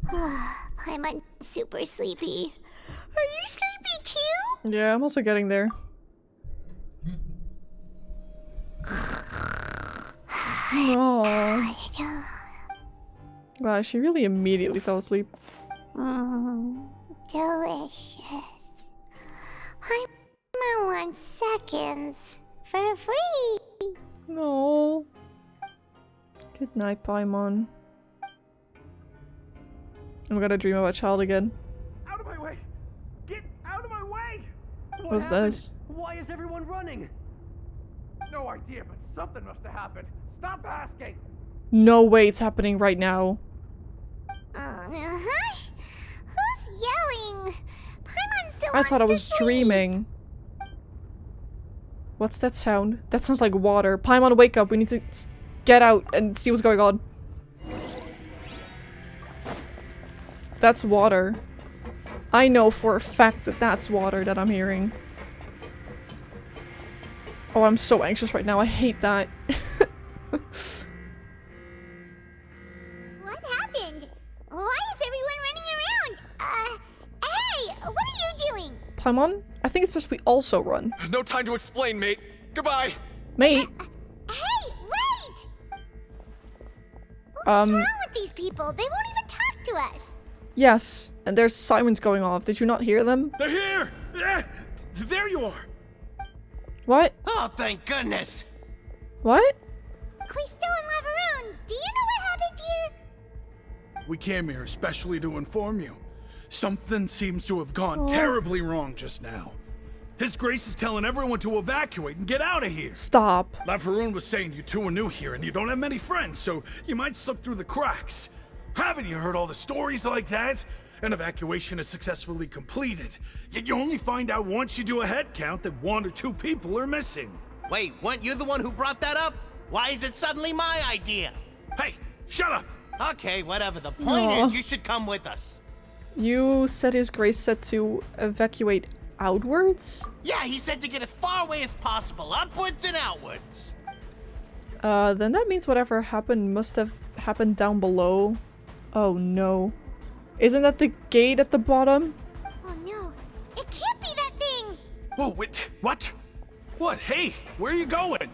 I'm super sleepy. Are you sleepy too? Yeah, I'm also getting there. Aww. Wow, she really immediately fell asleep. Delicious. I want seconds for free. No. Good night, Paimon. I'm gonna dream about a child again. Out of my way! Get out of my way! What's this? Why is everyone running? No idea, but something must have happened. Stop asking! No way it's happening right now. Who's yelling? Paimon still I thought I was wants to sleep. dreaming. What's that sound? That sounds like water. Paimon, wake up. We need to get out and see what's going on. That's water. I know for a fact that that's water that I'm hearing. Oh, I'm so anxious right now. I hate that. What happened? Why is everyone running around? Hey, what are you doing? Paimon, I think it's best we also run. No time to explain, mate. Goodbye. Mate. Hey, wait! What's wrong with these people? They won't even talk to us. Yes, and there's sirens going off. Did you not hear them? They're here! There you are! What? Oh, thank goodness! What? Quisto and Lavaroon, do you know what happened here? We came here especially to inform you. Something seems to have gone terribly wrong just now. His Grace is telling everyone to evacuate and get out of here. Stop. Lavaroon was saying you two are new here and you don't have many friends, so you might slip through the cracks. Haven't you heard all the stories like that? An evacuation is successfully completed, yet you only find out once you do a head count that 1 or 2 people are missing. Wait, weren't you the one who brought that up? Why is it suddenly my idea? Hey, shut up! Okay, whatever. The point is, you should come with us. You said His Grace said to evacuate outwards? Yeah, he said to get as far away as possible, upwards and outwards. Then that means whatever happened must have happened down below. Oh no. Isn't that the gate at the bottom? Oh no, it can't be that thing! Whoa, wait, what? What? Hey, where are you going?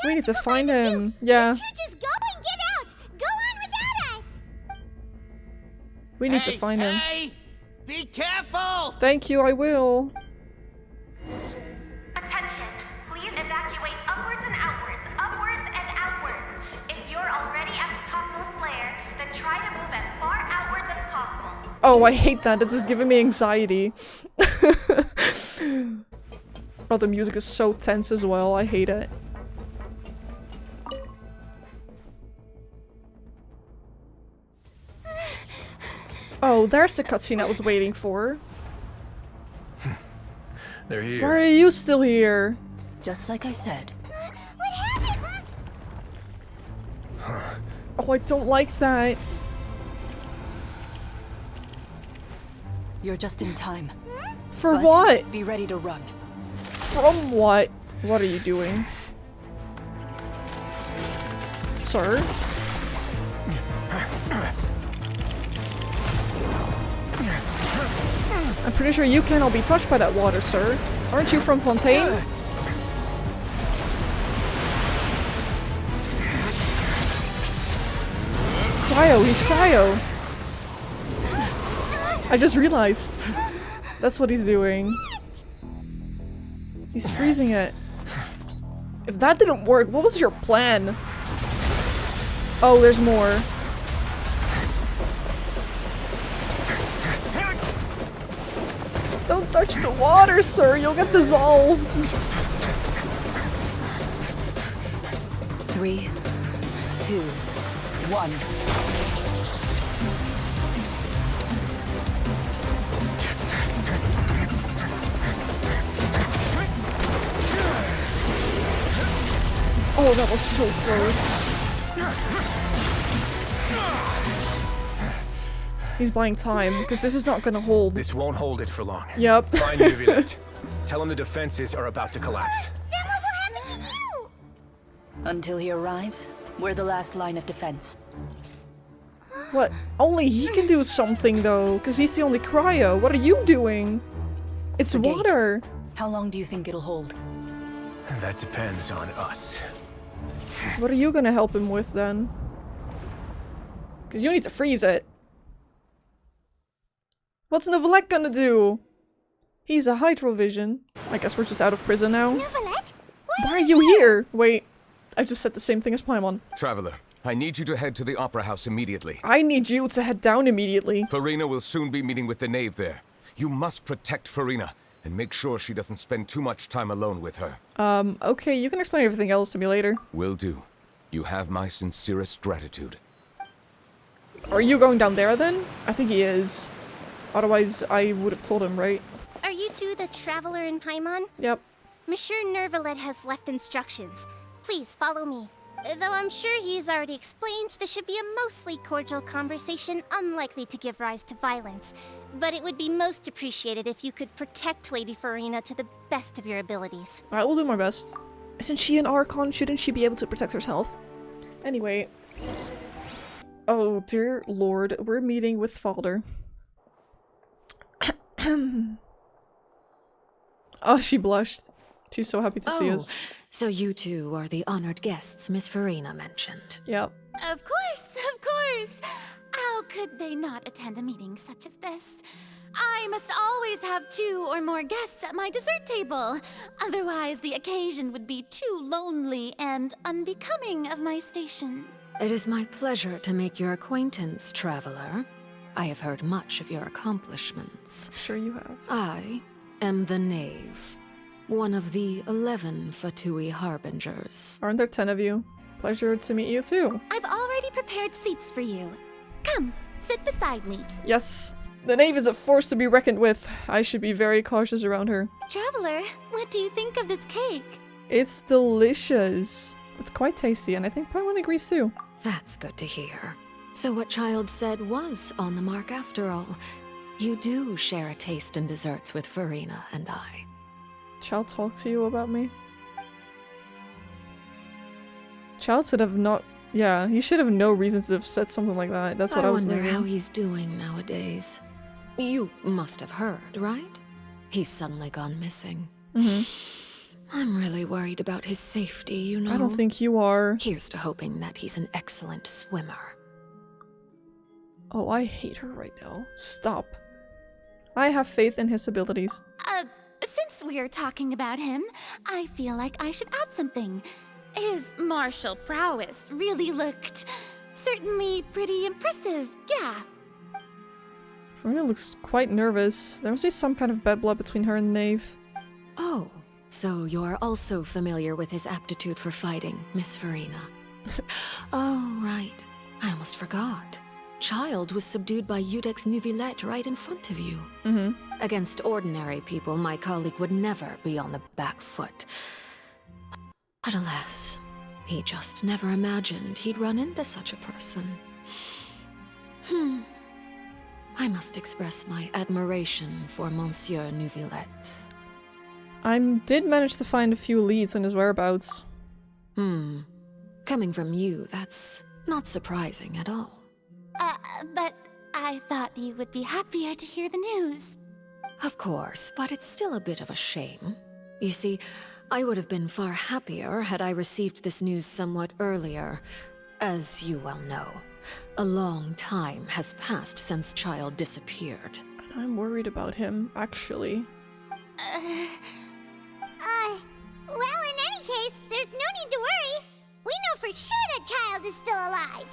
We need to find him. You. Yeah. You two just go and get out! Go on without us! We need to find him. Hey! Be careful! Thank you, I will. Attention! Please evacuate upwards and outwards, upwards and outwards. If you're already at the topmost layer, then try to move as far outwards as possible. Oh, I hate that. This is giving me anxiety. Oh, the music is so tense as well. I hate it. Oh, there's the cutscene I was waiting for. They're here. Why are you still here? Just like I said. What happened? Oh, I don't like that. You're just in time. For But what? Be ready to run. From what? What are you doing? Sir? I'm pretty sure you cannot be touched by that water, sir. Aren't you from Fontaine? Cryo, he's cryo. I just realized. That's what he's doing. He's freezing it. If that didn't work, what was your plan? Oh, there's more. Don't touch the water, sir. You'll get dissolved. 3, 2, 1. Oh, that was so close. He's buying time, because this is not gonna hold. This won't hold it for long. Yep. Find Nuvinet. Tell him the defenses are about to collapse. Then what will happen to you? Until he arrives, we're the last line of defense. What? Only he can do something though, because he's the only cryo. What are you doing? It's The gate. water. How long do you think it'll hold? That depends on us. What are you gonna help him with then? Because you need to freeze it. What's Novelette gonna do? He's a hydrovision. I guess we're just out of prison now. Novelette? Why are you here? Wait, I just said the same thing as Paimon. Traveler, I need you to head to the Opera House immediately. I need you to head down immediately. Farina will soon be meeting with the Knave there. You must protect Farina, and make sure she doesn't spend too much time alone with her. Okay, you can explain everything else to me later. Will do. You have my sincerest gratitude. Are you going down there then? I think he is. Otherwise, I would have told him, right? Are you two the Traveler and Paimon? Yep. Monsieur Nervalet has left instructions. Please follow me. Though I'm sure he's already explained, this should be a mostly cordial conversation, unlikely to give rise to violence. But it would be most appreciated if you could protect Lady Farina to the best of your abilities. I will do my best. Isn't she an Archon? Shouldn't she be able to protect herself? Anyway. Oh, dear lord. We're meeting with Falder. Oh, she blushed. She's so happy to see us. So you two are the honored guests Miss Farina mentioned. Yep. Of course, of course. How could they not attend a meeting such as this? I must always have 2 or more guests at my dessert table. Otherwise, the occasion would be too lonely and unbecoming of my station. It is my pleasure to make your acquaintance, traveler. I have heard much of your accomplishments. Sure you have. I am the Knave, one of the 11 Fatui Harbingers. Aren't there 10 of you? Pleasure to meet you too. I've already prepared seats for you. Come, sit beside me. Yes. The Knave is a force to be reckoned with. I should be very cautious around her. Traveler, what do you think of this cake? It's delicious. It's quite tasty, and I think Paimon agrees too. That's good to hear. So what Child said was on the mark after all. You do share a taste in desserts with Farina and I. Child talk to you about me? Child should have not... Yeah, he should have no reason to have said something like that. That's what I was wonder thinking. how he's doing nowadays. You must have heard, right? He's suddenly gone missing. Mm-hmm. I'm really worried about his safety, you know? I don't think you are. Here's to hoping that he's an excellent swimmer. Oh, I hate her right now. Stop. I have faith in his abilities. Since we're talking about him, I feel like I should add something. His martial prowess really looked certainly pretty impressive, yeah. Farina looks quite nervous. There must be some kind of bad blood between her and the Knave. Oh, so you're also familiar with his aptitude for fighting, Miss Farina. Oh, right. I almost forgot. Child was subdued by Udex Nuvilette right in front of you. Mm-hmm. Against ordinary people, my colleague would never be on the back foot. But alas, he just never imagined he'd run into such a person. I must express my admiration for Monsieur Nuvilette. I did manage to find a few leads on his whereabouts. Coming from you, that's not surprising at all. But I thought you would be happier to hear the news. Of course, but it's still a bit of a shame. You see, I would have been far happier had I received this news somewhat earlier. As you well know, a long time has passed since Child disappeared. And I'm worried about him, actually. Well, in any case, there's no need to worry. We know for sure that Child is still alive.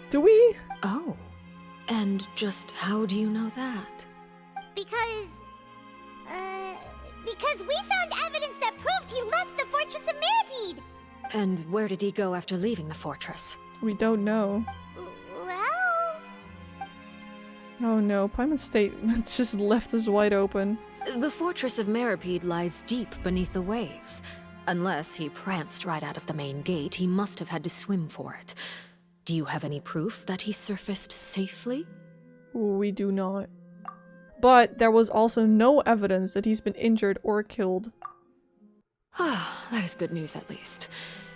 Do we? Oh, and just how do you know that? Because we found evidence that proved he left the Fortress of Meripede. And where did he go after leaving the fortress? We don't know. Well... Oh no, Paimon's statement just left us wide open. The Fortress of Meripede lies deep beneath the waves. Unless he pranced right out of the main gate, he must have had to swim for it. Do you have any proof that he surfaced safely? We do not. But there was also no evidence that he's been injured or killed. Ah, that is good news at least.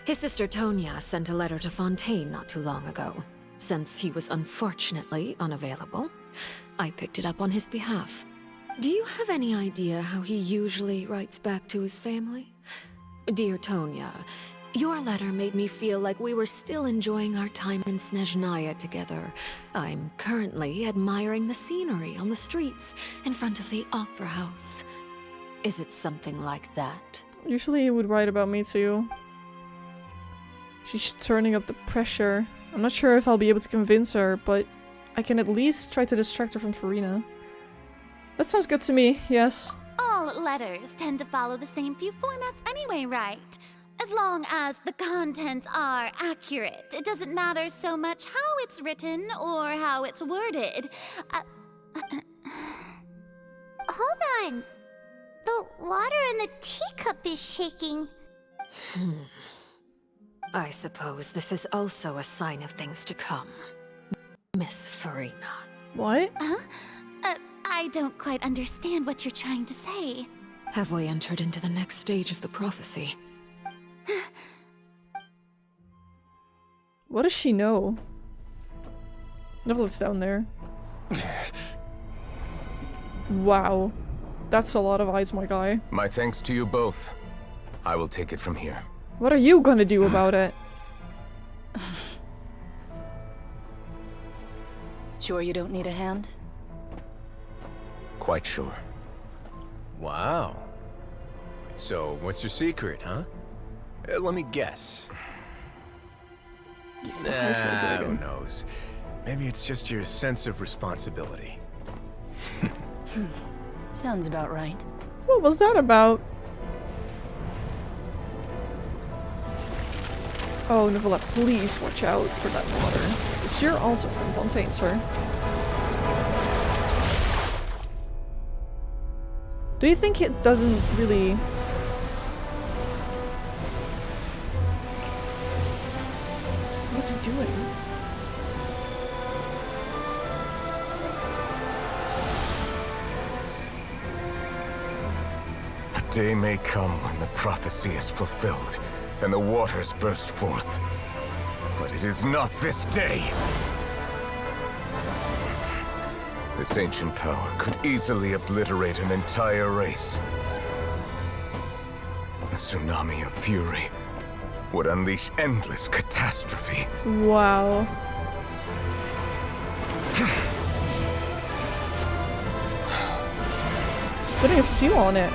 His sister Tonya sent a letter to Fontaine not too long ago. Since he was unfortunately unavailable, I picked it up on his behalf. Do you have any idea how he usually writes back to his family? Dear Tonya, your letter made me feel like we were still enjoying our time in Snezhnaya together. I'm currently admiring the scenery on the streets in front of the opera house. Is it something like that? Usually he would write about me too. She's turning up the pressure. I'm not sure if I'll be able to convince her, but I can at least try to distract her from Farina. That sounds good to me, yes. All letters tend to follow the same few formats anyway, right? As long as the contents are accurate, it doesn't matter so much how it's written or how it's worded. Hold on. The water in the teacup is shaking. I suppose this is also a sign of things to come. Miss Farina. What? Huh? I don't quite understand what you're trying to say. Have we entered into the next stage of the prophecy? What does she know? Neville's down there. Wow. That's a lot of eyes, my guy. My thanks to you both. I will take it from here. What are you gonna do about it? Sure you don't need a hand? Quite sure. Wow. So, what's your secret, huh? Let me guess. Who knows? Maybe it's just your sense of responsibility. Sounds about right. What was that about? Oh, Nicola, please watch out for that water. Because you're also from Fontaine, sir. Do you think it doesn't really... What's he doing? A day may come when the prophecy is fulfilled and the waters burst forth. But it is not this day. This ancient power could easily obliterate an entire race. A tsunami of fury would unleash endless catastrophe. Wow. It's putting a seal on it.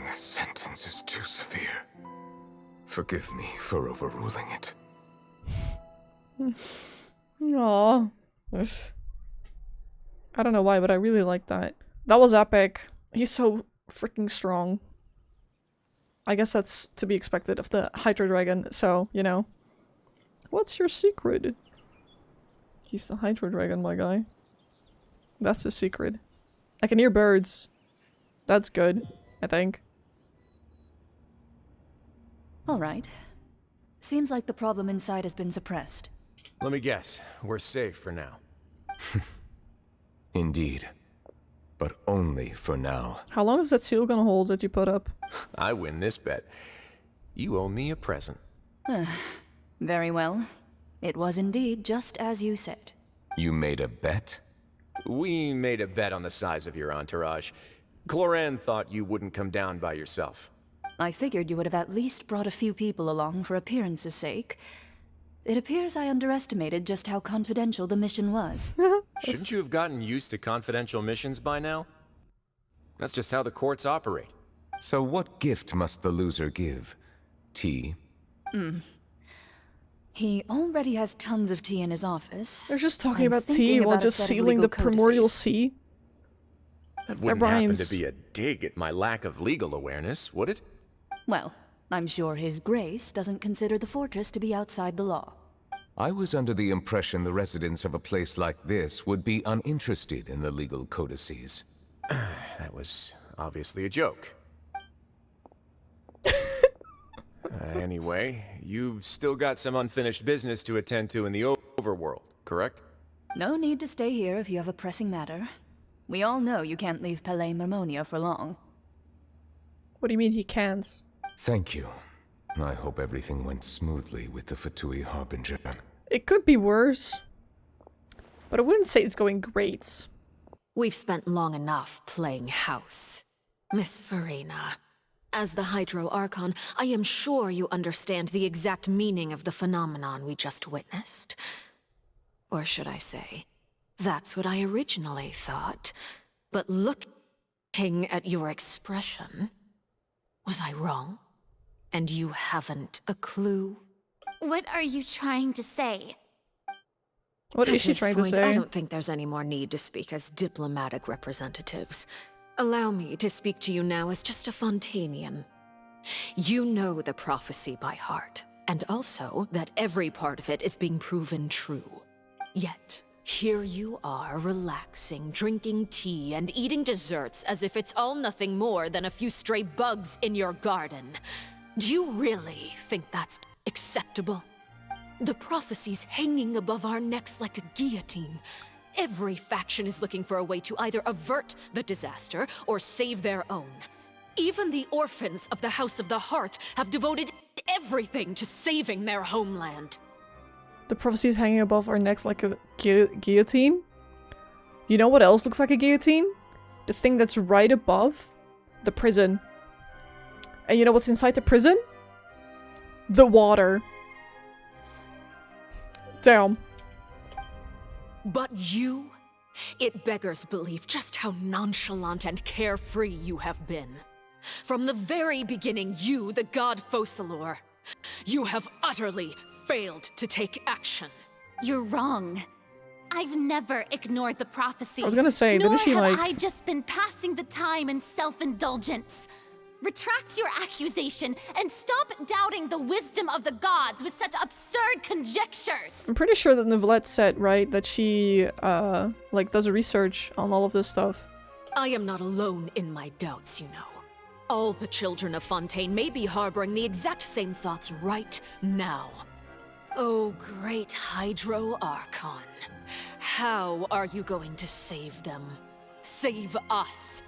This sentence is too severe. Forgive me for overruling it. Aww. I don't know why, but I really like that. That was epic. He's so freaking strong. I guess that's to be expected of the Hydra Dragon, so, you know. What's your secret? He's the Hydra Dragon, my guy. That's the secret. I can hear birds. That's good, I think. All right. Seems like the problem inside has been suppressed. Let me guess. We're safe for now. Indeed. But only for now. How long is that seal gonna hold that you put up? I win this bet. You owe me a present. Very well. It was indeed just as you said. You made a bet? We made a bet on the size of your entourage. Cloran thought you wouldn't come down by yourself. I figured you would have at least brought a few people along for appearance's sake. It appears I underestimated just how confidential the mission was. Shouldn't you have gotten used to confidential missions by now? That's just how the courts operate. So what gift must the loser give? Tea? He already has tons of tea in his office. They're just talking I'm about tea thinking while about a just set of sealing legal the primordial codices. sea. That wouldn't happen rhymes. to be a dig at my lack of legal awareness, would it? Well, I'm sure His Grace doesn't consider the fortress to be outside the law. I was under the impression the residents of a place like this would be uninterested in the legal codices. That was obviously a joke. Anyway, you've still got some unfinished business to attend to in the overworld, correct? No need to stay here if you have a pressing matter. We all know you can't leave Palais Marmonia for long. What do you mean he can't? Thank you. I hope everything went smoothly with the Fatui Harbinger. It could be worse, but I wouldn't say it's going great. We've spent long enough playing house. Miss Farina, as the Hydro Archon, I am sure you understand the exact meaning of the phenomenon we just witnessed. Or should I say, that's what I originally thought. But looking at your expression, was I wrong? And you haven't a clue? What are you trying to say? What is she At this trying to point, say? I don't think there's any more need to speak as diplomatic representatives. Allow me to speak to you now as just a Fontainian. You know the prophecy by heart, and also that every part of it is being proven true. Yet, here you are relaxing, drinking tea, and eating desserts as if it's all nothing more than a few stray bugs in your garden. Do you really think that's acceptable? The prophecy's hanging above our necks like a guillotine. Every faction is looking for a way to either avert the disaster or save their own. Even the orphans of the House of the Hearth have devoted everything to saving their homeland. The prophecy is hanging above our necks like a guillotine. You know what else looks like a guillotine? The thing that's right above the prison. And you know what's inside the prison? The water. Damn. But you? It beggars belief just how nonchalant and carefree you have been. From the very beginning, you, the god Focalor, you have utterly failed to take action. You're wrong. I've never ignored the prophecy. I was gonna say, didn't she nor have like... I just been passing the time in self-indulgence. Retract your accusation and stop doubting the wisdom of the gods with such absurd conjectures. I'm pretty sure that Neuvillette said, right, that she, like, does research on all of this stuff. I am not alone in my doubts, you know. All the children of Fontaine may be harboring the exact same thoughts right now. Oh, great Hydro Archon. How are you going to save them? Save us?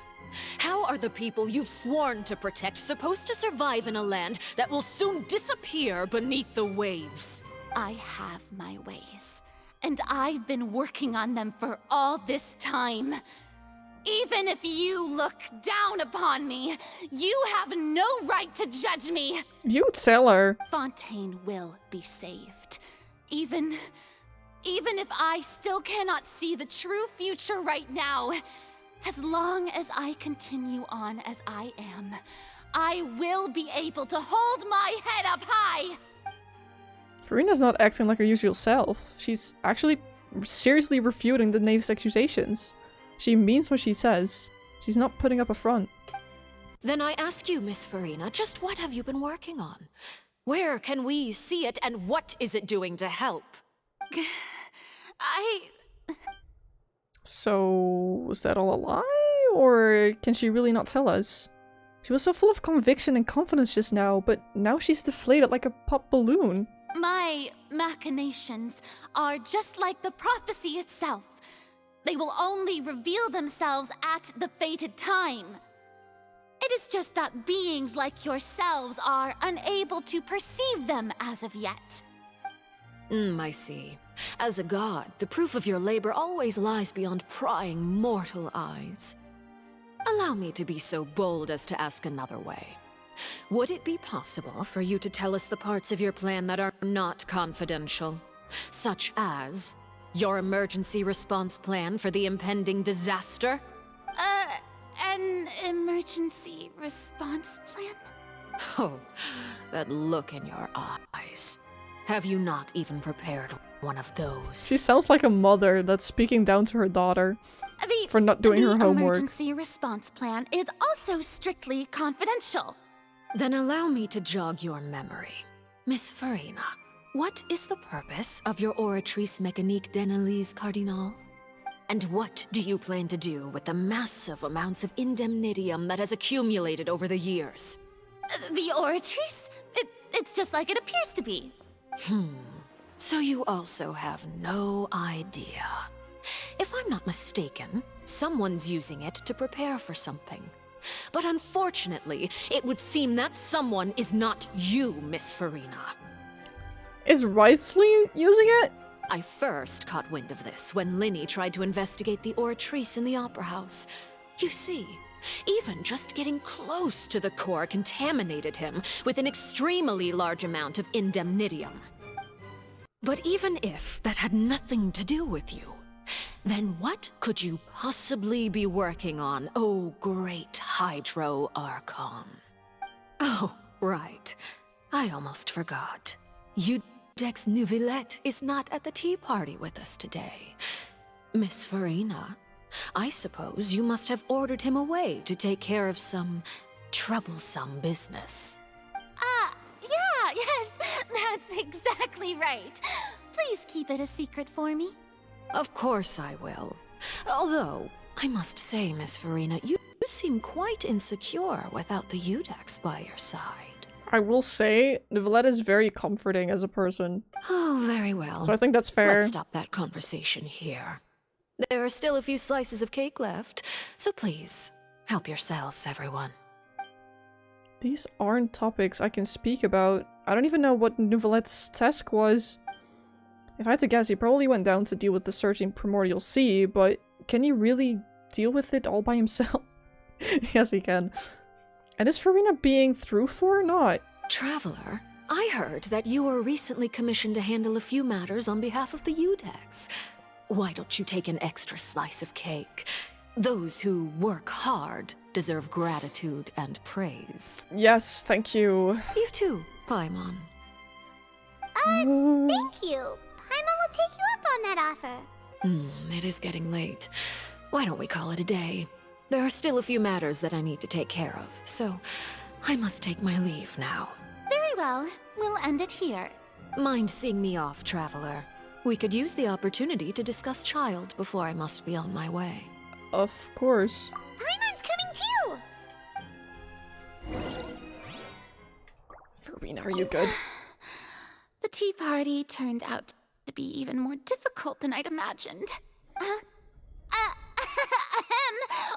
How are the people you've sworn to protect supposed to survive in a land that will soon disappear beneath the waves? I have my ways, and I've been working on them for all this time. Even if you look down upon me, you have no right to judge me. You tell her. Fontaine will be saved. Even if I still cannot see the true future right now, as long as I continue on as I am, I will be able to hold my head up high! Farina's not acting like her usual self. She's actually seriously refuting the Knave's accusations. She means what she says. She's not putting up a front. Then I ask you, Miss Farina, just what have you been working on? Where can we see it, and what is it doing to help? So, was that all a lie? Or can she really not tell us? She was so full of conviction and confidence just now, but now she's deflated like a pop balloon. My machinations are just like the prophecy itself. They will only reveal themselves at the fated time. It is just that beings like yourselves are unable to perceive them as of yet. I see. As a god, the proof of your labor always lies beyond prying mortal eyes. Allow me to be so bold as to ask another way. Would it be possible for you to tell us the parts of your plan that are not confidential? Such as your emergency response plan for the impending disaster? An emergency response plan? Oh, that look in your eyes. Have you not even prepared one of those? She sounds like a mother that's speaking down to her daughter for not doing her homework. The emergency response plan is also strictly confidential. Then allow me to jog your memory. Miss Farina, what is the purpose of your Oratrice Mécanique d'Analyse Cardinal? And what do you plan to do with the massive amounts of indemnitium that has accumulated over the years? The Oratrice? It's just like it appears to be. So you also have no idea. If I'm not mistaken, someone's using it to prepare for something. But unfortunately, it would seem that someone is not you, Miss Farina. Is Wrightsley using it? I first caught wind of this when Linny tried to investigate the oratrice in the Opera House. You see, even just getting close to the core contaminated him with an extremely large amount of indemnitium. But even if that had nothing to do with you, then what could you possibly be working on, oh great Hydro Archon? Oh, right. I almost forgot. Udex Neuvillette is not at the tea party with us today. Miss Farina, I suppose you must have ordered him away to take care of some troublesome business. Yeah, yes, that's exactly right. Please keep it a secret for me. Of course I will. Although, I must say, Miss Farina, you seem quite insecure without the Udex by your side. I will say, Neuvillette is very comforting as a person. Oh, very well. So I think that's fair. Let's stop that conversation here. There are still a few slices of cake left, so please, help yourselves, everyone. These aren't topics I can speak about. I don't even know what Neuvillette's task was. If I had to guess, he probably went down to deal with the surging Primordial Sea, but can he really deal with it all by himself? Yes, he can. And is Farina being truthful or not? Traveler, I heard that you were recently commissioned to handle a few matters on behalf of the Udex. Why don't you take an extra slice of cake? Those who work hard deserve gratitude and praise. Yes, thank you. You too, Paimon. Thank you. Paimon will take you up on that offer. It is getting late. Why don't we call it a day? There are still a few matters that I need to take care of, so I must take my leave now. Very well. We'll end it here. Mind seeing me off, Traveler? We could use the opportunity to discuss Child before I must be on my way. Of course. Paimon's coming too! Farina, are you good? The tea party turned out to be even more difficult than I'd imagined.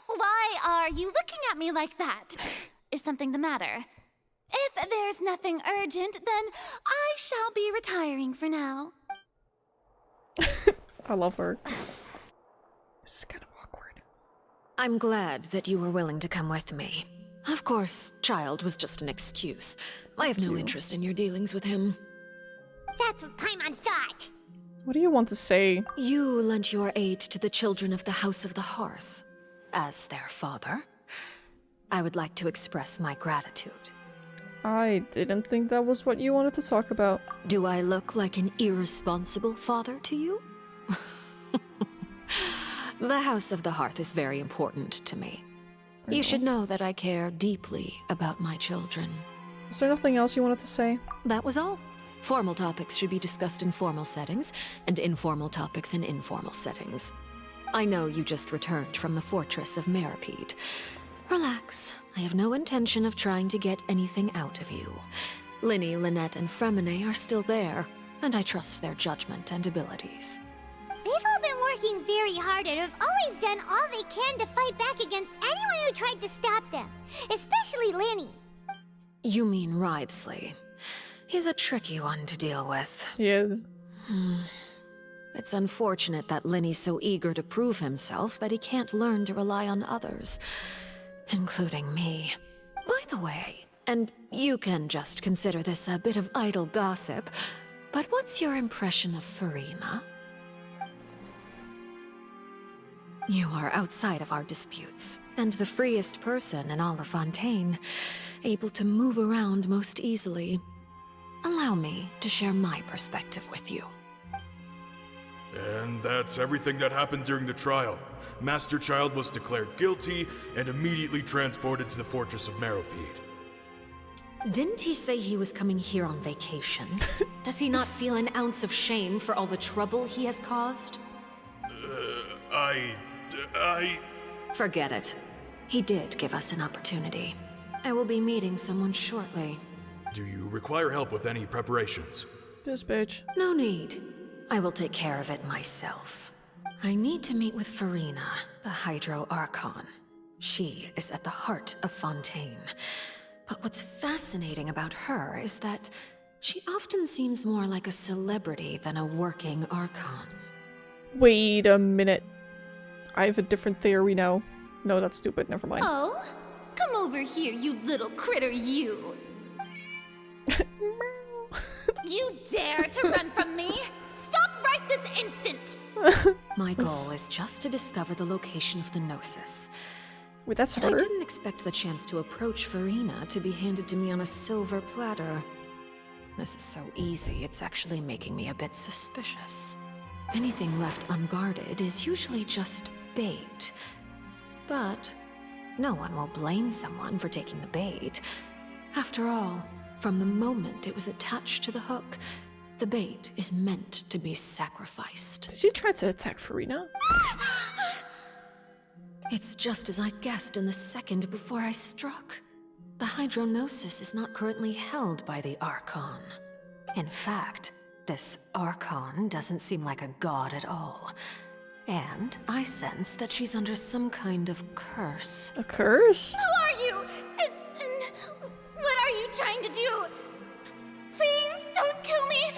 Why are you looking at me like that? Is something the matter? If there's nothing urgent, then I shall be retiring for now. I love her. This is kind of awkward. I'm glad that you were willing to come with me. Of course, Child was just an excuse. I have no interest in your dealings with him. That's what Paimon thought! What do you want to say? You lent your aid to the children of the House of the Hearth. As their father, I would like to express my gratitude. I didn't think that was what you wanted to talk about. Do I look like an irresponsible father to you? The House of the Hearth is very important to me. You should know that I care deeply about my children. Is there nothing else you wanted to say? That was all. Formal topics should be discussed in formal settings, and informal topics in informal settings. I know you just returned from the fortress of Meripede. Relax. I have no intention of trying to get anything out of you. Linny, Lynette, and Fremine are still there, and I trust their judgment and abilities. They've all been working very hard and have always done all they can to fight back against anyone who tried to stop them. Especially Linny. You mean Wrightsley. He's a tricky one to deal with. He is. It's unfortunate that Linny's so eager to prove himself that he can't learn to rely on others, including me. By the way, and you can just consider this a bit of idle gossip, but what's your impression of Farina? You are outside of our disputes, and the freest person in all of Fontaine, able to move around most easily. Allow me to share my perspective with you. And that's everything that happened during the trial. Master Child was declared guilty and immediately transported to the Fortress of Meripede. Didn't he say he was coming here on vacation? Does he not feel an ounce of shame for all the trouble he has caused? Forget it. He did give us an opportunity. I will be meeting someone shortly. Do you require help with any preparations? This bitch. No need. I will take care of it myself. I need to meet with Farina, the Hydro Archon. She is at the heart of Fontaine. But what's fascinating about her is that she often seems more like a celebrity than a working Archon. Wait a minute. I have a different theory now. No, that's stupid. Never mind. Oh? Come over here, you little critter, you! You dare to run from me? Stop right this instant! My goal is just to discover the location of the Gnosis. Wait, that's And I her? didn't expect the chance to approach Farina to be handed to me on a silver platter. This is so easy, it's actually making me a bit suspicious. Anything left unguarded is usually just bait. But no one will blame someone for taking the bait. After all, from the moment it was attached to the hook, the bait is meant to be sacrificed. Did she try to attack Farina? It's just as I guessed in the second before I struck. The Hydronosis is not currently held by the Archon. In fact, this Archon doesn't seem like a god at all. And I sense that she's under some kind of curse. A curse? Who are you? And what are you trying to do? Please don't kill me!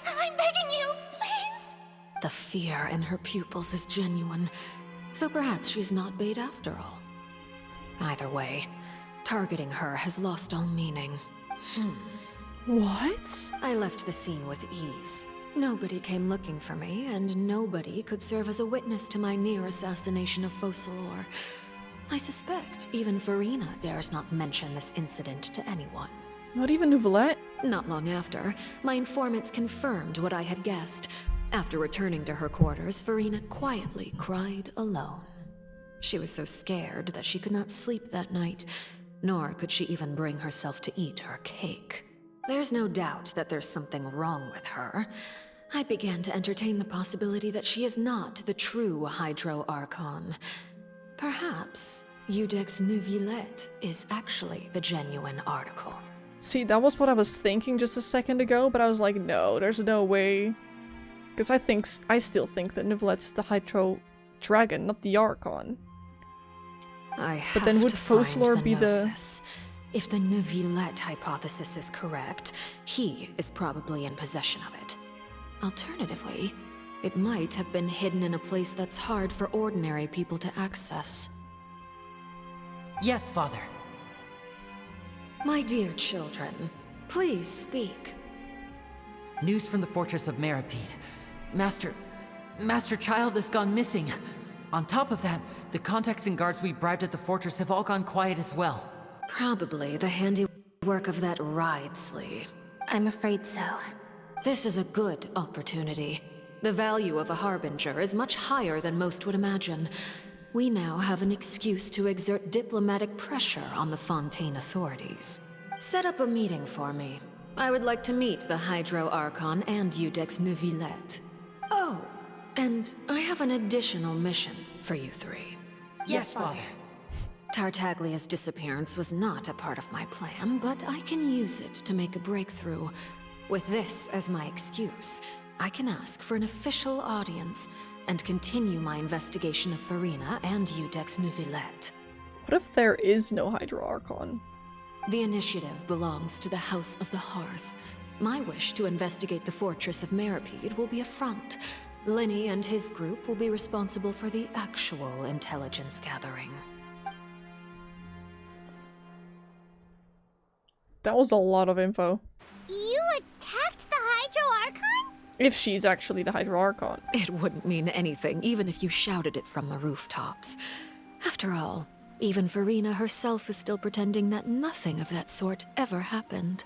I'm begging you, please! The fear in her pupils is genuine, so perhaps she's not bait after all. Either way, targeting her has lost all meaning. What? I left the scene with ease. Nobody came looking for me, and nobody could serve as a witness to my near assassination of Focalor. I suspect even Farina dares not mention this incident to anyone. Not even Nouvellette? Not long after, my informants confirmed what I had guessed. After returning to her quarters, Farina quietly cried alone. She was so scared that she could not sleep that night, nor could she even bring herself to eat her cake. There's no doubt that there's something wrong with her. I began to entertain the possibility that she is not the true Hydro Archon. Perhaps Iudex Neuvillette is actually the genuine article. See, that was what I was thinking just a second ago, but I was like, no, there's no way. Because I still think that Nouvellette's the Hydro Dragon, not the Archon. But then would Focalor be the... If the Neuvillette hypothesis is correct, he is probably in possession of it. Alternatively, it might have been hidden in a place that's hard for ordinary people to access. Yes, Father. My dear children, please speak. News from the fortress of Meripede. Master Child has gone missing. On top of that, the contacts and guards we bribed at the fortress have all gone quiet as well. Probably the handiwork of that Ridesley. I'm afraid so. This is a good opportunity. The value of a Harbinger is much higher than most would imagine. We now have an excuse to exert diplomatic pressure on the Fontaine authorities. Set up a meeting for me. I would like to meet the Hydro Archon and Iudex Neuvillette. Oh, and I have an additional mission for you three. Yes, Father. Tartaglia's disappearance was not a part of my plan, but I can use it to make a breakthrough. With this as my excuse, I can ask for an official audience and continue my investigation of Farina and Iudex Neuvillette. What if there is no Hydro Archon? The initiative belongs to the House of the Hearth. My wish to investigate the fortress of Meripede will be a front. Linny and his group will be responsible for the actual intelligence gathering. That was a lot of info. You attacked the Hydro Archon? If she's actually the Hydro Archon. It wouldn't mean anything, even if you shouted it from the rooftops. After all, even Farina herself is still pretending that nothing of that sort ever happened.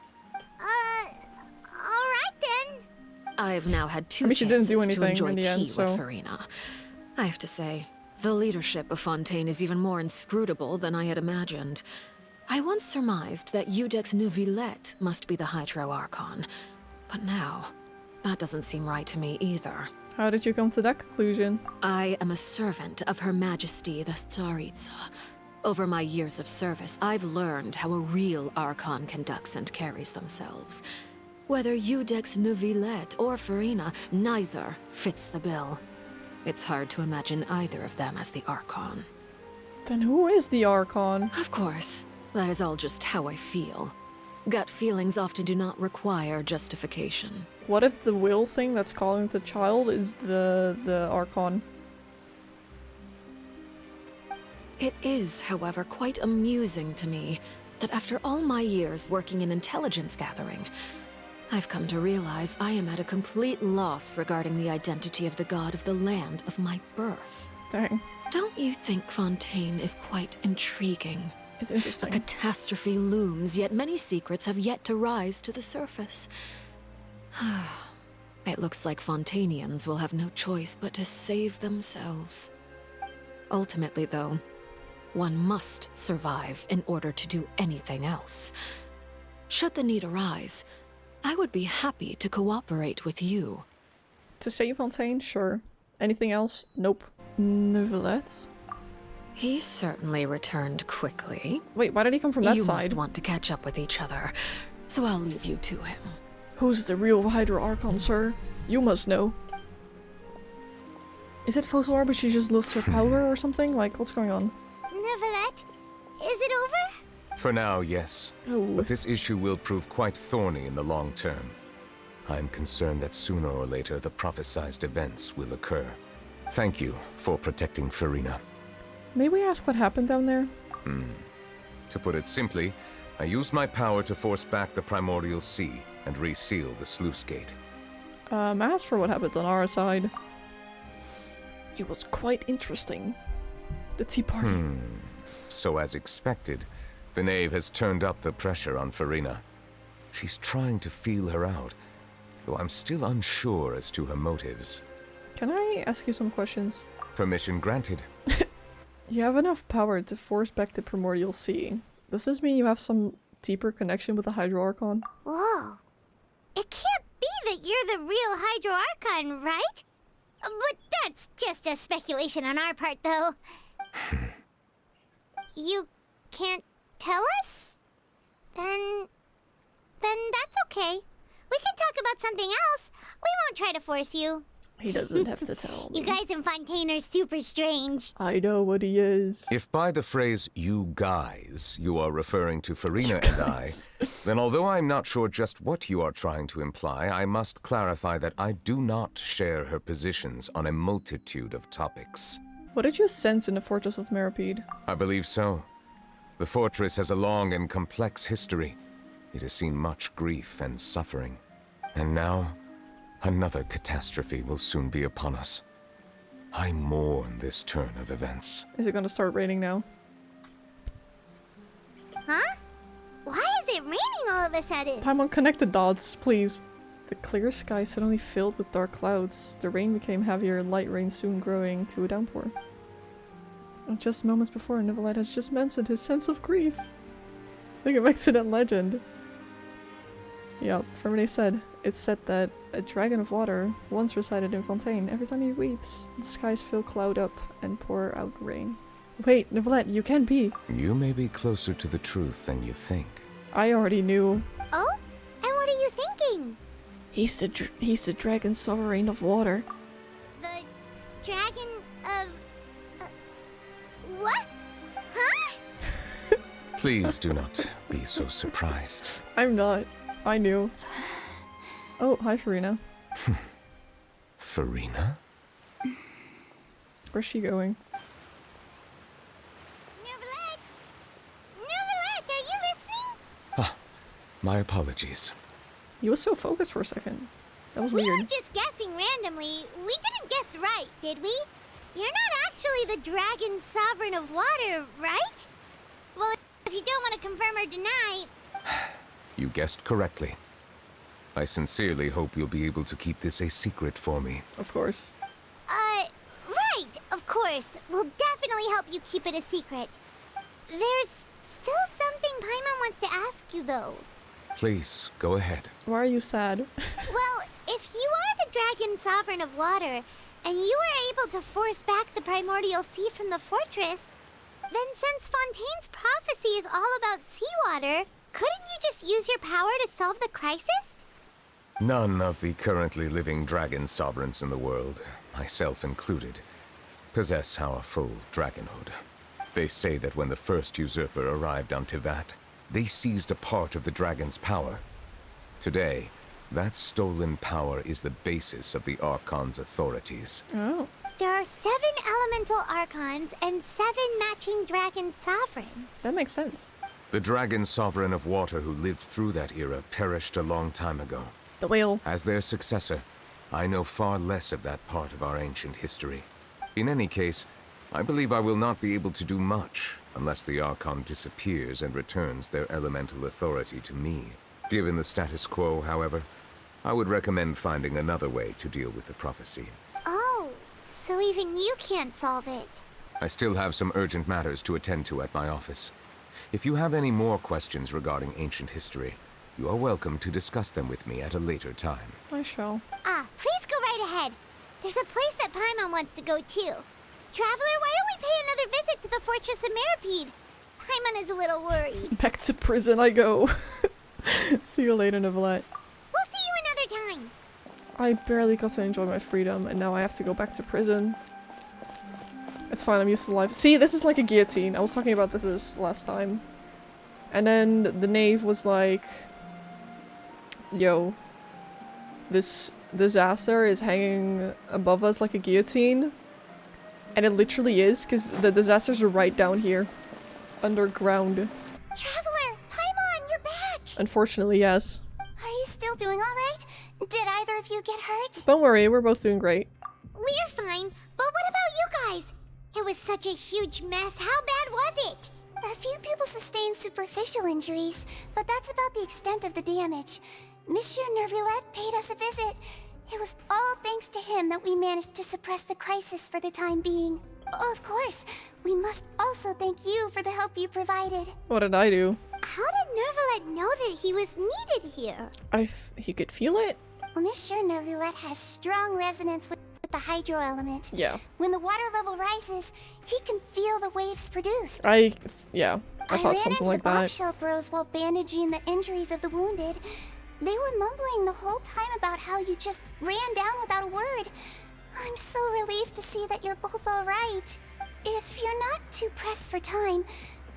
Alright then. I've now had two she didn't chances do to anything enjoy in the tea end, with so... Farina. I have to say, the leadership of Fontaine is even more inscrutable than I had imagined. I once surmised that Iudex Neuvillette must be the Hydro Archon, but now, that doesn't seem right to me either. How did you come to that conclusion? I am a servant of Her Majesty the Tsaritsa. Over my years of service, I've learned how a real Archon conducts and carries themselves. Whether Iudex Neuvillette or Farina, neither fits the bill. It's hard to imagine either of them as the Archon. Then who is the Archon? Of course, that is all just how I feel. Gut feelings often do not require justification. What if the will thing that's calling the child is the Archon? It is, however, quite amusing to me that after all my years working in intelligence gathering, I've come to realize I am at a complete loss regarding the identity of the god of the land of my birth. Dang. Don't you think Fontaine is quite intriguing? It's A interesting. catastrophe looms, yet many secrets have yet to rise to the surface. It looks like Fontainians will have no choice but to save themselves. Ultimately, though, one must survive in order to do anything else. Should the need arise, I would be happy to cooperate with you. To save Fontaine, sure. Anything else? Nope. Neuvillette? He certainly returned quickly. Wait, why did he come from that You side? must want to catch up with each other, so I'll leave you to him. Who's the real Hydra Archon, sir? You must know. Is it Fossil but she just lost her power or something? Like, what's going on? Neuvillette, is it over? For now, yes. Oh. But this issue will prove quite thorny in the long term. I'm concerned that sooner or later the prophesized events will occur. Thank you for protecting Farina. May we ask what happened down there? To put it simply, I used my power to force back the primordial sea and reseal the sluice gate. As for what happened on our side, it was quite interesting. The tea party. So as expected, the Knave has turned up the pressure on Farina. She's trying to feel her out, though I'm still unsure as to her motives. Can I ask you some questions? Permission granted. You have enough power to force back the primordial sea. Does this mean you have some deeper connection with the Hydro Archon? Whoa. It can't be that you're the real Hydro Archon, right? But that's just a speculation on our part, though. You can't tell us? Then that's okay. We can talk about something else. We won't try to force you. He doesn't have to tell me. You guys in Fontaine are super strange. I know what he is. If by the phrase "you guys" you are referring to Farina and I, then although I'm not sure just what you are trying to imply, I must clarify that I do not share her positions on a multitude of topics. What did you sense in the Fortress of Meripede? I believe so. The fortress has a long and complex history. It has seen much grief and suffering. And now, another catastrophe will soon be upon us. I mourn this turn of events. Is it gonna start raining now? Huh? Why is it raining all of a sudden? Paimon, connect the dots, please. The clear sky suddenly filled with dark clouds. The rain became heavier, light rain soon growing to a downpour. And just moments before, Neuvillette has just mentioned his sense of grief. Looking back to that legend. Yeah, Fermine said, it's said that a dragon of water once resided in Fontaine. Every time he weeps, the skies fill cloud up and pour out rain. Wait, Neuvillette, you can't be. You may be closer to the truth than you think. I already knew. Oh? And what are you thinking? He's the dragon sovereign of water. The dragon of... what? Huh? Please do not be so surprised. I'm not. I knew. Oh, hi, Farina. Farina? Where's she going? Neuvillette! Neuvillette, are you listening? Ah, my apologies. You was so focused for a second. That was We weird. were just guessing randomly. We didn't guess right, did we? You're not actually the dragon sovereign of water, right? Well, if you don't want to confirm or deny... You guessed correctly. I sincerely hope you'll be able to keep this a secret for me. Of course. Right, of course. We'll definitely help you keep it a secret. There's still something Paimon wants to ask you, though. Please, go ahead. Why are you sad? Well, if you are the dragon sovereign of water, and you were able to force back the primordial sea from the fortress, then since Fontaine's prophecy is all about seawater, couldn't you just use your power to solve the crisis? None of the currently living dragon sovereigns in the world, myself included, possess our full dragonhood. They say that when the first usurper arrived on Tivat, they seized a part of the dragon's power. Today, that stolen power is the basis of the Archon's authorities. Oh. There are 7 elemental archons and 7 matching dragon sovereigns. That makes sense. The dragon sovereign of water who lived through that era perished a long time ago. The whale. As their successor, I know far less of that part of our ancient history. In any case, I believe I will not be able to do much unless the Archon disappears and returns their elemental authority to me. Given the status quo, however, I would recommend finding another way to deal with the prophecy. Oh, so even you can't solve it. I still have some urgent matters to attend to at my office. If you have any more questions regarding ancient history, you are welcome to discuss them with me at a later time. I shall. Please go right ahead. There's a place that Paimon wants to go too. Traveler, why don't we pay another visit to the Fortress of Meripede? Paimon is a little worried. Back to prison I go. See you later, Nicolette. We'll see you another time. I barely got to enjoy my freedom, and now I have to go back to prison. It's fine, I'm used to life. See, this is like a guillotine. I was talking about this last time. And then the knave was like, yo, this disaster is hanging above us like a guillotine. And it literally is, because the disasters are right down here. Underground. Traveler, Paimon, you're back. Unfortunately, yes. Are you still doing all right? Did either of you get hurt? Don't worry, we're both doing great. We're fine, but what about you guys? It was such a huge mess. How bad was it? A few people sustained superficial injuries, but that's about the extent of the damage. Monsieur Nervulet paid us a visit. It was all thanks to him that we managed to suppress the crisis for the time being. Of course, we must also thank you for the help you provided. What did I do? How did Nervulet know that he was needed here? He could feel it? Well, Monsieur Nervulet has strong resonance with the hydro element. Yeah. When the water level rises, he can feel the waves produced. I thought something like I ran into the that. bombshell bros while bandaging the injuries of the wounded. They were mumbling the whole time about how you just ran down without a word. I'm so relieved to see that you're both alright. If you're not too pressed for time,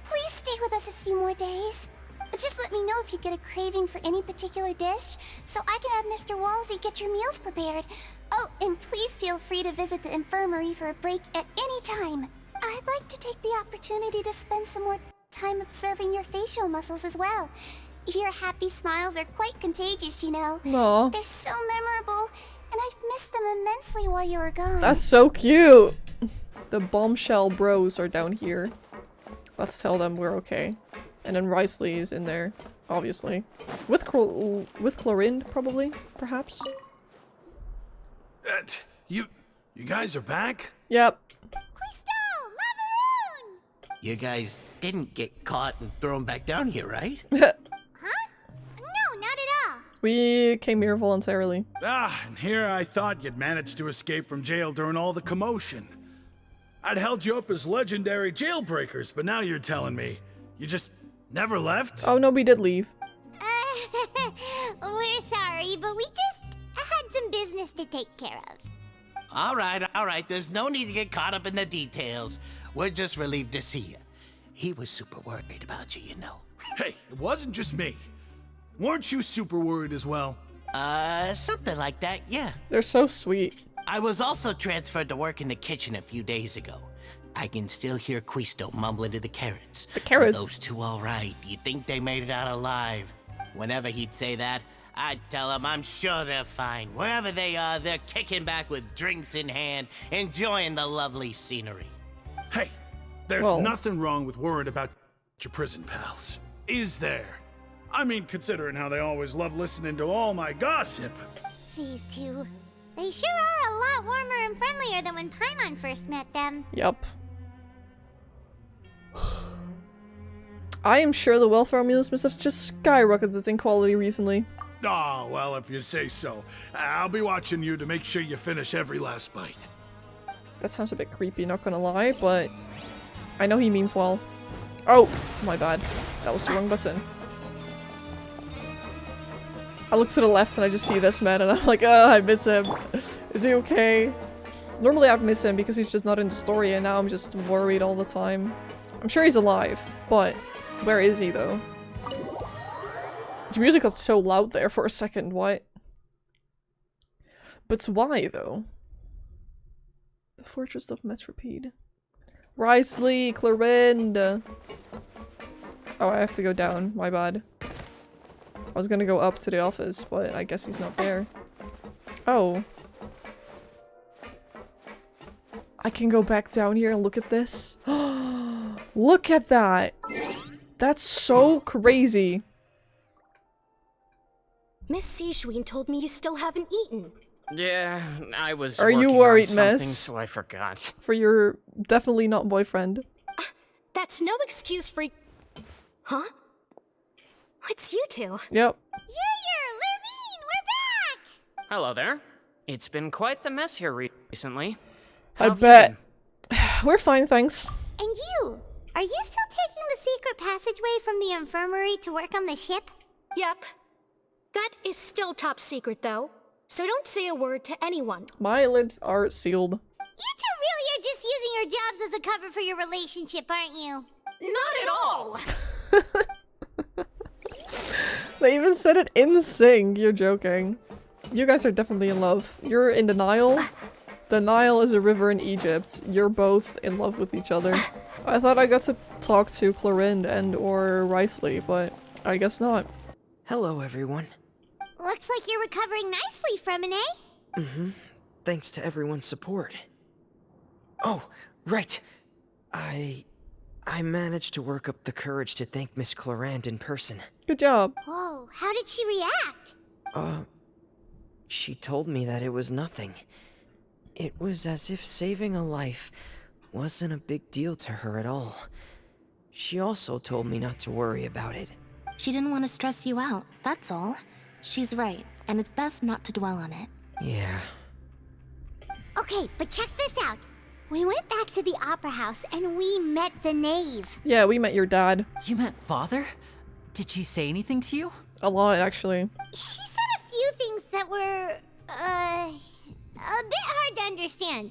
please stay with us a few more days. Just let me know if you get a craving for any particular dish, so I can have Mr. Walsey get your meals prepared. Oh, and please feel free to visit the infirmary for a break at any time. I'd like to take the opportunity to spend some more time observing your facial muscles as well. Your happy smiles are quite contagious, you know. Aw. They're so memorable, and I've missed them immensely while you were gone. That's so cute! The bombshell bros are down here. Let's tell them we're okay. And then Risley is in there, obviously. With Chlorinde, probably, perhaps? You guys are back? Yep. Quisto! Macaroon! You guys didn't get caught and thrown back down here, right? Huh? No, not at all. We came here voluntarily. And here I thought you'd managed to escape from jail during all the commotion. I'd held you up as legendary jailbreakers, but now you're telling me you just never left? Oh no, we did leave. We're sorry, but we just had some business to take care of. All right. There's no need to get caught up in the details. We're just relieved to see you. He was super worried about you, you know. Hey, it wasn't just me. Weren't you super worried as well? Something like that, yeah. They're so sweet. I was also transferred to work in the kitchen a few days ago. I can still hear Quisto mumbling to the carrots. The carrots? Are those two all right? Do you think they made it out alive? Whenever he'd say that, I'd tell him I'm sure they're fine. Wherever they are, they're kicking back with drinks in hand, enjoying the lovely scenery. Hey, there's nothing wrong with worrying about your prison pals. Is there? I mean, considering how they always love listening to all my gossip. These two. They sure are a lot warmer and friendlier than when Paimon first met them. Yup. I am sure the welfare amusements have just skyrocketed in quality recently. Oh, well, if you say so. I'll be watching you to make sure you finish every last bite. That sounds a bit creepy, not gonna lie, but I know he means well. Oh, my bad. That was the wrong button. I look to the left and I just see this man and I'm like, I miss him. Is he okay? Normally I'd miss him because he's just not in the story and now I'm just worried all the time. I'm sure he's alive, but where is he though? His music was so loud there for a second, what? But why though? The Fortress of Metropede. Risley, Clorinda. Oh, I have to go down, my bad. I was gonna go up to the office, but I guess he's not there. Oh. I can go back down here and look at this. Look at that! That's so crazy. Miss Sijwin told me you still haven't eaten. Yeah, I was Are you working worried, on something, miss? so I forgot. For your definitely not boyfriend. That's no excuse for... Huh? What's you two? Yep. Lurvine, we're back! Hello there. It's been quite the mess here recently. I How have you bet. been? We're fine, thanks. And you? Are you still taking the secret passageway from the infirmary to work on the ship? Yep. That is still top secret, though. So don't say a word to anyone. My lips are sealed. You two really are just using your jobs as a cover for your relationship, aren't you? Not at all! They even said it in sync. You're joking. You guys are definitely in love. You're in the Nile. The Nile is a river in Egypt. You're both in love with each other. I thought I got to talk to Clorinde and or Risley, but I guess not. Hello, everyone. Looks like you're recovering nicely from it, eh? Mm-hmm. Thanks to everyone's support. Oh, right. I managed to work up the courage to thank Miss Clorinde in person. Good job. Whoa, how did she react? She told me that it was nothing. It was as if saving a life wasn't a big deal to her at all. She also told me not to worry about it. She didn't want to stress you out, that's all. She's right, and it's best not to dwell on it. Yeah. Okay, but check this out. We went back to the opera house and we met the Knave. Yeah, we met your dad. You met Father? Did she say anything to you? A lot, actually. She said a few things that were, a bit hard to understand.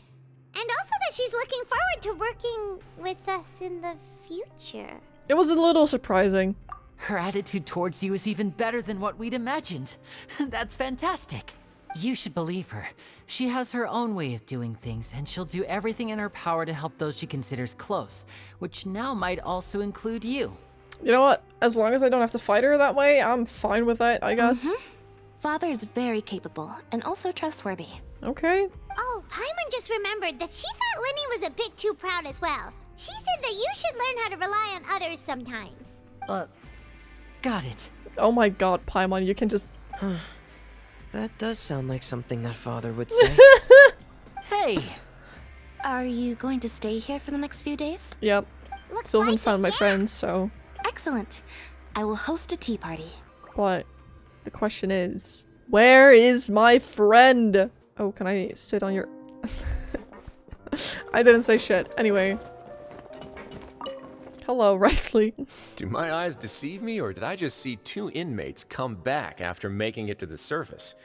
And also that she's looking forward to working with us in the future. It was a little surprising. Her attitude towards you is even better than what we'd imagined. That's fantastic. You should believe her. She has her own way of doing things, and she'll do everything in her power to help those she considers close, which now might also include you. You know what? As long as I don't have to fight her that way, I'm fine with that, I guess. Father is very capable, and also trustworthy. Okay. Oh, Paimon just remembered that she thought Lenny was a bit too proud as well. She said that you should learn how to rely on others sometimes. Got it. Oh my god, Paimon, you can just... That does sound like something that Father would say. Hey! Are you going to stay here for the next few days? Yep. Looks Still haven't like found it, my yeah. friends, so... Excellent. I will host a tea party. But the question is, where is my friend? Oh, can I sit on your... I didn't say shit. Anyway. Hello, Risley. Do my eyes deceive me, or did I just see two inmates come back after making it to the surface?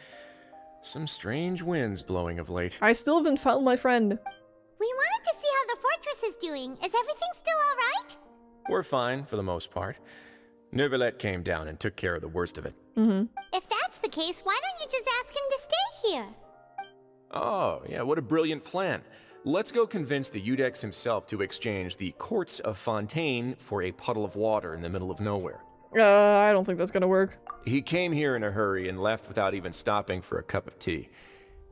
Some strange winds blowing of late. I still haven't found my friend. We wanted to see how the fortress is doing. Is everything still alright? We're fine, for the most part. Neuvillette came down and took care of the worst of it. If that's the case, why don't you just ask him to stay here? Oh, yeah, what a brilliant plan. Let's go convince the Eudex himself to exchange the Courts of Fontaine for a puddle of water in the middle of nowhere. I don't think that's gonna work. He came here in a hurry and left without even stopping for a cup of tea.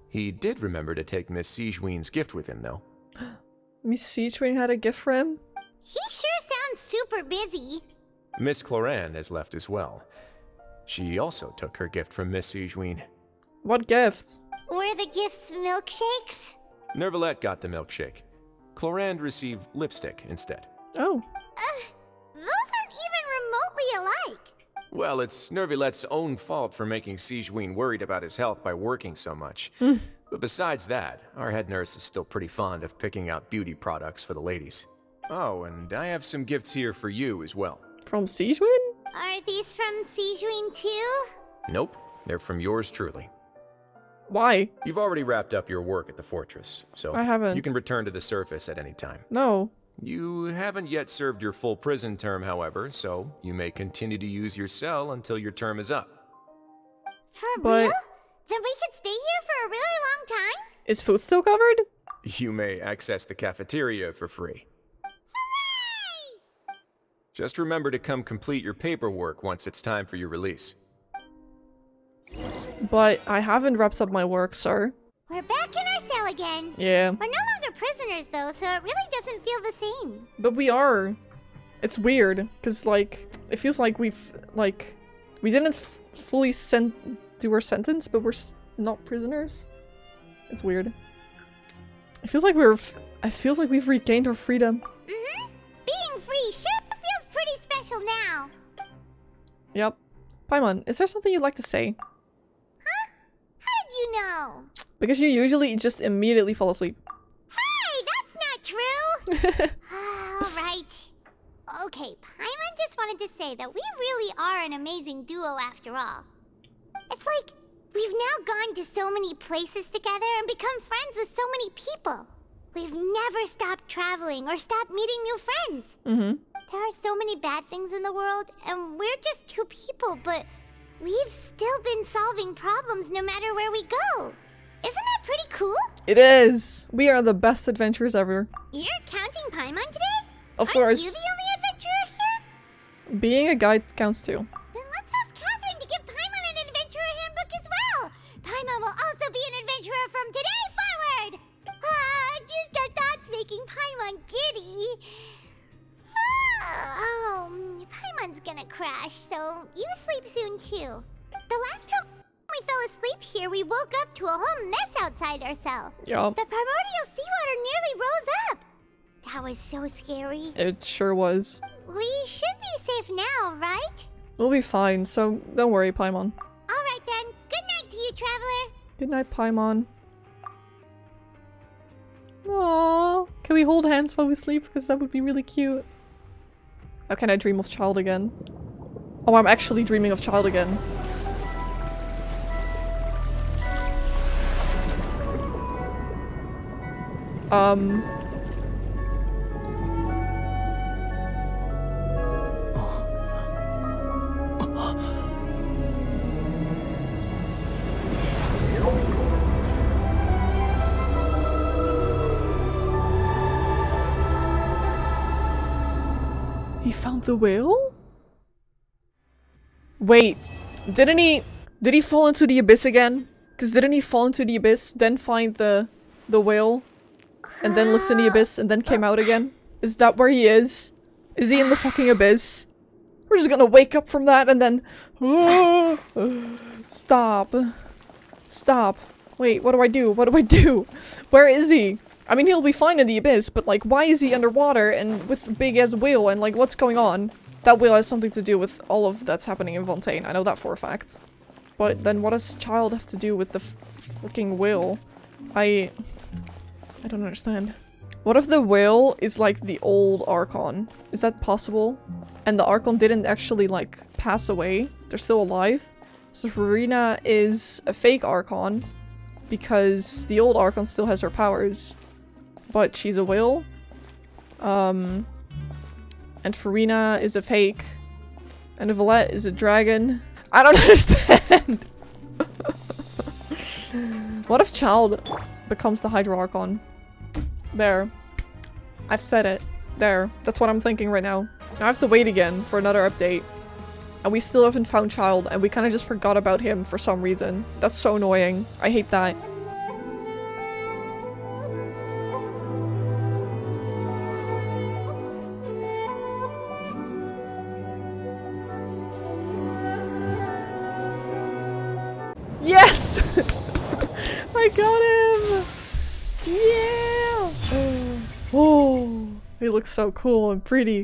He did remember to take Miss Sijwin's gift with him, though. Miss Sijwin had a gift for him? He sure sounds super busy. Miss Clorinde has left as well. She also took her gift from Miss Sijwin. What gift? Were the gifts milkshakes? Neuvillette got the milkshake. Clorinde received lipstick instead. Oh. Those aren't even remotely alike. Well, it's Neuvillette's own fault for making Sijwin worried about his health by working so much. But besides that, our head nurse is still pretty fond of picking out beauty products for the ladies. Oh, and I have some gifts here for you as well. From Sijwin? Are these from Sijwin too? Nope, they're from yours truly. Why? You've already wrapped up your work at the fortress, so I haven't. you can return to the surface at any time. No. You haven't yet served your full prison term, however, so you may continue to use your cell until your term is up. For real? Then we could stay here for a really long time? Is food still covered? You may access the cafeteria for free. Hooray! Just remember to come complete your paperwork once it's time for your release. But I haven't wrapped up my work, sir. We're back in our cell again. Yeah. We're no longer prisoners, though, so it really doesn't feel the same. But we are. It's weird, because, like, it feels like we've, like, we didn't fully do our sentence, but we're not prisoners. It's weird. It feels like I feel like we've regained our freedom. Mm-hmm. Being free sure feels pretty special now. Yep. Paimon, is there something you'd like to say? Huh? How did you know? Because you usually just immediately fall asleep. Hey, that's not true! Alright. Okay, Paimon just wanted to say that we really are an amazing duo after all. It's like, we've now gone to so many places together and become friends with so many people. We've never stopped traveling or stopped meeting new friends. Mm-hmm. There are so many bad things in the world, and we're just two people, but we've still been solving problems no matter where we go. Isn't that pretty cool? It is! We are the best adventurers ever. You're counting Paimon today? Of course. Are you the only adventurer here? Being a guide counts too. Then let's ask Catherine to give Paimon an adventurer handbook as well. Paimon will also be an adventurer from today forward. Just the thoughts making Paimon giddy. Paimon's gonna crash, so you sleep soon too. The last time we fell asleep here, we woke up to a whole mess outside our cell. Yup. The primordial seawater nearly rose up. That was so scary. It sure was. We should be safe now, right? We'll be fine, so don't worry, Paimon. Alright then. Good night to you, traveler. Good night, Paimon. Aww. Can we hold hands while we sleep? Because that would be really cute. How can I dream of child again? Oh, I'm actually dreaming of child again. He found the whale? Wait, did he fall into the abyss again? Because didn't he fall into the abyss, then find the whale, and then lived in the abyss, and then came out again? Is that where he is? Is he in the fucking abyss? We're just gonna wake up from that and then... Stop. Stop. Wait, what do I do? What do I do? Where is he? I mean, he'll be fine in the abyss, but like, why is he underwater and with a big-ass whale and like, what's going on? That whale has something to do with all of that's happening in Fontaine, I know that for a fact. But then what does child have to do with the freaking whale? I don't understand. What if the whale is like the old Archon? Is that possible? And the Archon didn't actually like pass away? They're still alive? So Farina is a fake Archon because the old Archon still has her powers. But she's a whale. And Farina is a fake. And Valette is a dragon. I don't understand! What if Child becomes the Hydro Archon? There. I've said it. There. That's what I'm thinking right now. Now I have to wait again for another update. And we still haven't found Child, and we kind of just forgot about him for some reason. That's so annoying. I hate that. Yes! I got him! Yeah! Oh, he looks so cool and pretty.